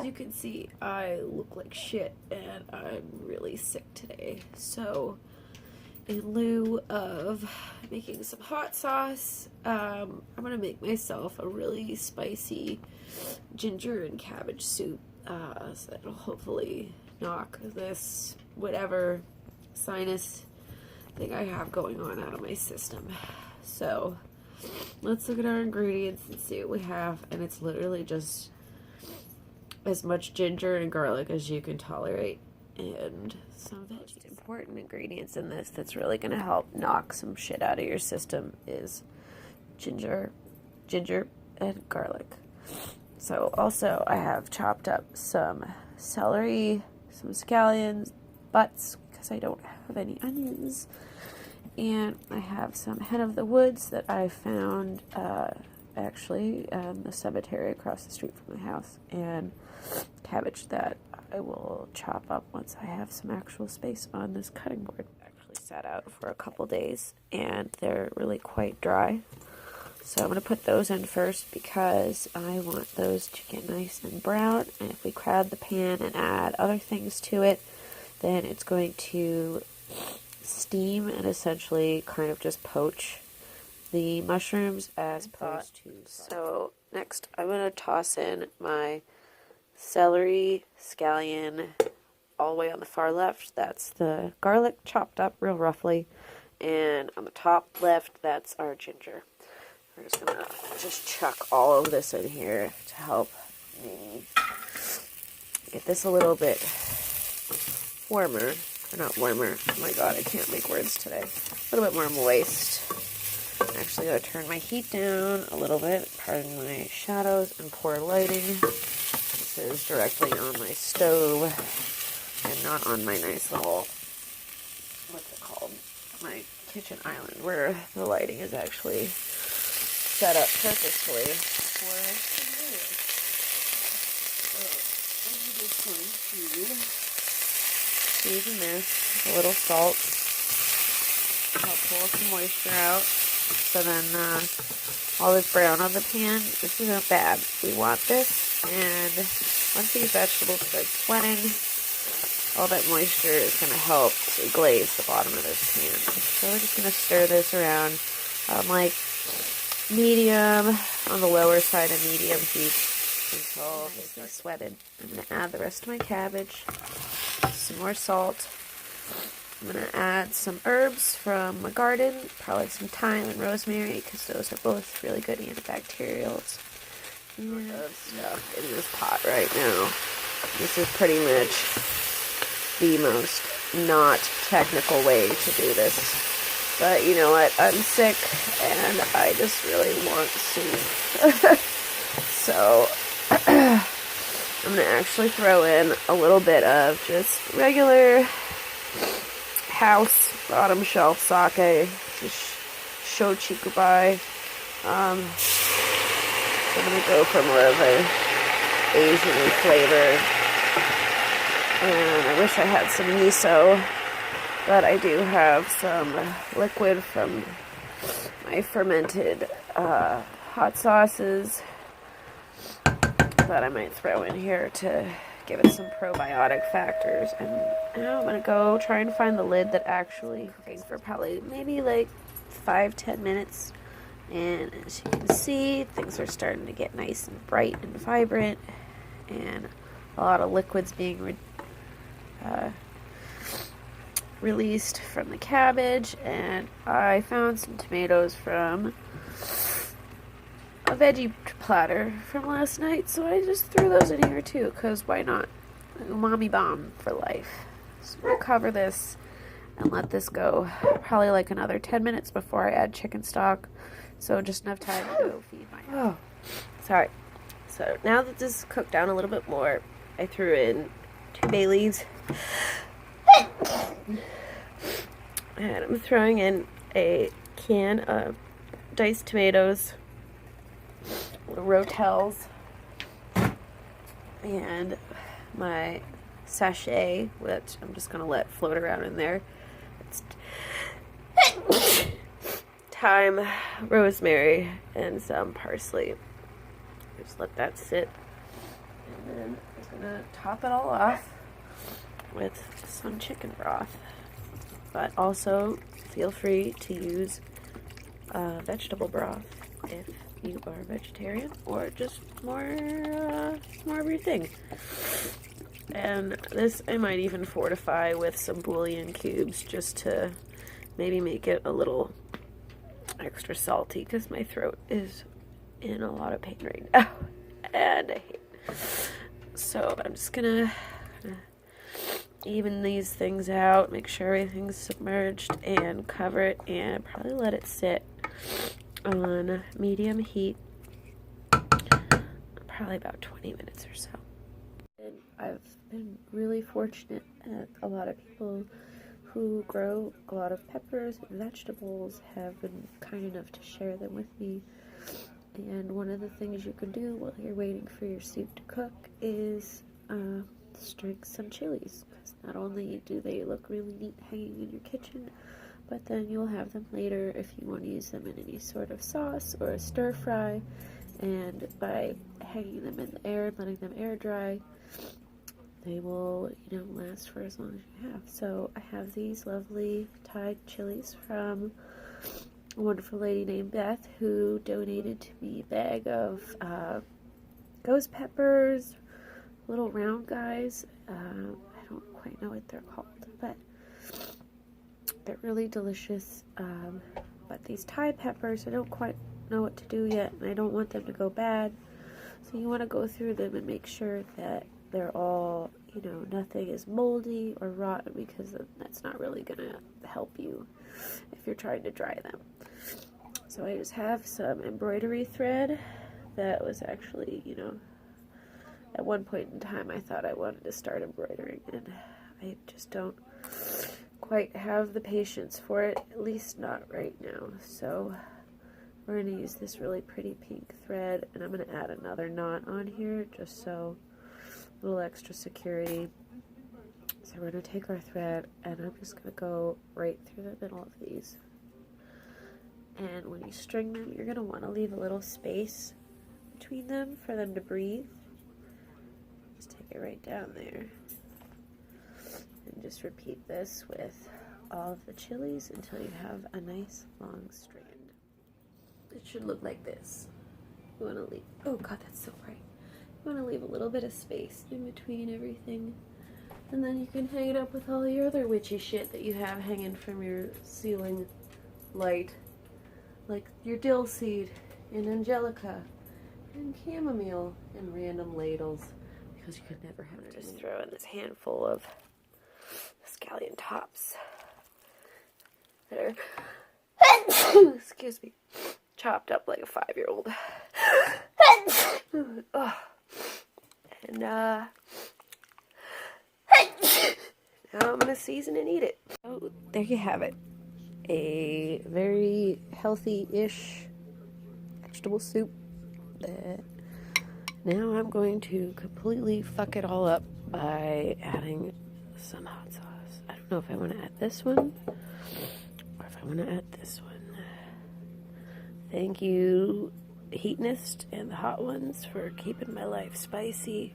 As you can see, I look like shit and I'm really sick today. So in lieu of making some hot sauce, I'm gonna make myself a really spicy ginger and cabbage soup. So that'll hopefully knock this whatever sinus thing I have going on out of my system. So let's look at our ingredients and see what we have. And it's literally just as much ginger and garlic as you can tolerate, and some veggies. Important ingredients in this that's really going to help knock some shit out of your system is ginger and garlic. So also I have chopped up some celery, some scallions, butts, because I don't have any onions, and I have some hen of the woods that I found actually the cemetery across the street from my house, and cabbage that I will chop up once I have some actual space on this cutting board. Actually sat out for a couple days and they're really quite dry. So I'm going to put those in first because I want those to get nice and brown. And if we crowd the pan and add other things to it, then it's going to steam and essentially kind of just poach the mushrooms as opposed to. So next I'm going to toss in my celery, scallion, all the way on the far left. That's the garlic chopped up real roughly. And on the top left, that's our ginger. We're just going to chuck all of this in here to help me get this a little bit warmer. Or not warmer. Oh my god, I can't make words today. A little bit more moist. I'm actually going to turn my heat down a little bit. Pardon my shadows and poor lighting. This is directly on my stove and not on my nice little, what's it called? My kitchen island, where the lighting is actually set up purposefully for video. So I'm just going to season this with a little salt, help pull some moisture out. So then all this brown on the pan, this isn't bad. We want this, and once these vegetables start sweating, all that moisture is going to help to glaze the bottom of this pan. So we're just going to stir this around like medium, on the lower side of medium heat until nicely sweated. I'm going to add the rest of my cabbage, some more salt. I'm going to add some herbs from my garden, probably some thyme and rosemary, because those are both really good antibacterials. Stuff in this pot right now. This is pretty much the most not technical way to do this. But you know what? I'm sick and I just really want soup. So I'm going to actually throw in a little bit of just regular house bottom shelf sake, just shochikubai. I'm going to go for more of a Asian flavor. And I wish I had some miso, but I do have some liquid from my fermented hot sauces that I might throw in here to give it some probiotic factors. And now I'm going to go try and find the lid that actually cooking for probably maybe like 5-10 minutes. And as you can see, things are starting to get nice and bright and vibrant, and a lot of liquids being released from the cabbage. And I found some tomatoes from a veggie platter from last night, so I just threw those in here too, because why not? Umami bomb for life. So we'll cover this and let this go probably like another 10 minutes before I add chicken stock, so just enough time to go feed my sorry. So now that this is cooked down a little bit more, I threw in 2 bay leaves, and I'm throwing in a can of diced tomatoes, rotels, and my sachet, which I'm just going to let float around in there. It's thyme, rosemary, and some parsley. Just let that sit. And then gonna top it all off with some chicken broth. But also feel free to use vegetable broth if you are vegetarian or just more of your thing. And this I might even fortify with some bouillon cubes just to maybe make it a little extra salty because my throat is in a lot of pain right now and I hate it. So I'm just gonna even these things out, make sure everything's submerged, and cover it and probably let it sit on medium heat probably about 20 minutes or so. And I've been really fortunate that a lot of people who grow a lot of peppers and vegetables have been kind enough to share them with me. And one of the things you can do while you're waiting for your soup to cook is string some chilies. Because not only do they look really neat hanging in your kitchen, but then you'll have them later if you want to use them in any sort of sauce or a stir fry. And by hanging them in the air and letting them air dry, they will, last for as long as you have. So I have these lovely Thai chilies from a wonderful lady named Beth who donated to me a bag of ghost peppers, little round guys. I don't quite know what they're called, but they're really delicious. But these Thai peppers, I don't quite know what to do yet, and I don't want them to go bad. So you want to go through them and make sure that they're all, nothing is moldy or rotten, because that's not really going to help you if you're trying to dry them. So I just have some embroidery thread that was actually, at one point in time I thought I wanted to start embroidering, and I just don't quite have the patience for it, at least not right now. So we're going to use this really pretty pink thread, and I'm going to add another knot on here just so a little extra security. So we're going to take our thread, and I'm just going to go right through the middle of these. And when you string them, you're going to want to leave a little space between them for them to breathe. Just take it right down there. And just repeat this with all of the chilies until you have a nice long strand. It should look like this. You want to leave, oh god, that's so bright. You want to leave a little bit of space in between everything. And then you can hang it up with all your other witchy shit that you have hanging from your ceiling light. Like your dill seed and angelica and chamomile and random ladles. Because you could never have to just throw in this handful of scallion tops that are, excuse me, chopped up like a 5-year-old. And now I'm gonna season and eat it. So there you have it. A very healthy-ish vegetable soup that now I'm going to completely fuck it all up by adding some hot sauce. I don't know if I want to add this one or if I want to add this one. Thank you, Heatonist and the hot ones, for keeping my life spicy.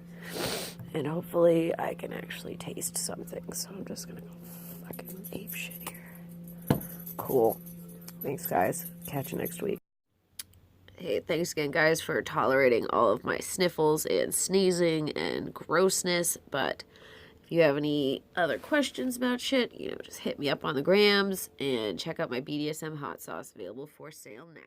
And hopefully I can actually taste something. So I'm just gonna go fucking ape shit here. Cool. Thanks, guys. Catch you next week. Hey, thanks again, guys, for tolerating all of my sniffles and sneezing and grossness. But if you have any other questions about shit, just hit me up on the grams and check out my BDSM hot sauce, available for sale now.